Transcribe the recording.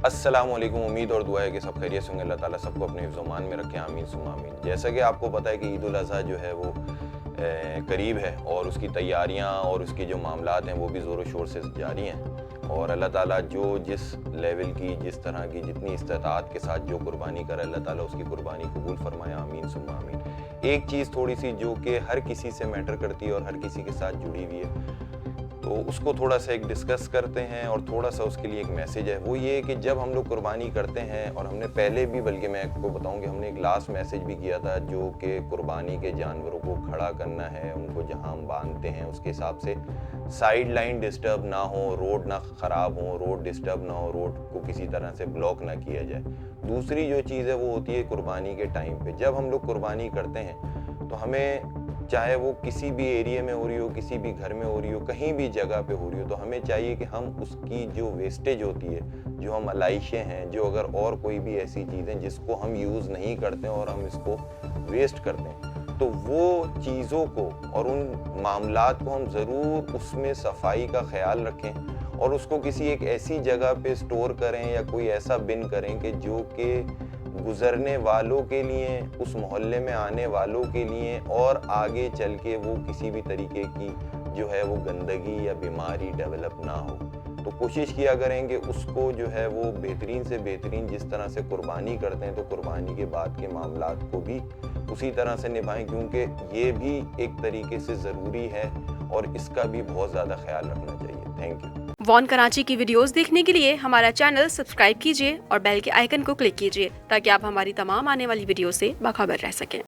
अस्सलाम वालेकुम। उम्मीद और दुआ है कि सब खैरियत से होंगे। अल्लाह ताला सबको अपने हिफ्ज़-ओ-मान में रखे, आमीन सुम्मा आमीन। जैसा कि आपको पता है कि ईद उल अज़हा जो है वो करीब है और उसकी तैयारियां और उसके जो मामलात हैं वो भी ज़ोर शोर से जारी हैं। और अल्लाह ताला जो जिस लेवल की, जिस तरह की, जितनी इस्तिताअत के साथ जो कुर्बानी करे, अल्लाह ताला उसकी कुर्बानी कबूल फरमाए, आमीन सुम्मा आमीन। एक चीज़ थोड़ी सी जो कि हर किसी से मैटर करती है और हर किसी के साथ जुड़ी हुई है, तो उसको थोड़ा सा एक डिस्कस करते हैं और थोड़ा सा उसके लिए एक मैसेज है। वो ये कि जब हम लोग कुर्बानी करते हैं, और हमने पहले भी, बल्कि मैं आपको बताऊं कि हमने एक लास्ट मैसेज भी किया था जो कि कुर्बानी के जानवरों को खड़ा करना है, उनको जहां हम बांधते हैं उसके हिसाब से साइड लाइन डिस्टर्ब ना हो, रोड ना ख़राब हो, रोड डिस्टर्ब ना हो, रोड को किसी तरह से ब्लॉक ना किया जाए। दूसरी जो चीज़ है वो होती है कुर्बानी के टाइम पे। जब हम लोग कुर्बानी करते हैं तो हमें, चाहे वो किसी भी एरिया में हो रही हो, किसी भी घर में हो रही हो, कहीं भी जगह पे हो रही हो, तो हमें चाहिए कि हम उसकी जो वेस्टेज होती है, जो हम अलाइशें हैं, जो अगर और कोई भी ऐसी चीज़ें जिसको हम यूज़ नहीं करते और हम इसको वेस्ट करते हैं, तो वो चीज़ों को और उन मामलात को हम ज़रूर उसमें सफाई का ख्याल रखें और उसको किसी एक ऐसी जगह पे स्टोर करें या कोई ऐसा बिन करें कि जो कि गुज़रने वालों के लिए, उस मोहल्ले में आने वालों के लिए, और आगे चल के वो किसी भी तरीके की जो है वो गंदगी या बीमारी डेवलप ना हो। तो कोशिश किया करें कि उसको जो है वो बेहतरीन से बेहतरीन, जिस तरह से कुर्बानी करते हैं तो कुर्बानी के बाद के मामलात को भी उसी तरह से निभाएं, क्योंकि ये भी एक तरीके से ज़रूरी है और इसका भी बहुत ज़्यादा ख्याल रखना चाहिए। Thank you. वॉन कराची की वीडियोस देखने के लिए हमारा चैनल सब्सक्राइब कीजिए और बेल के आइकन को क्लिक कीजिए ताकि आप हमारी तमाम आने वाली वीडियो से बाखबर रह सकें।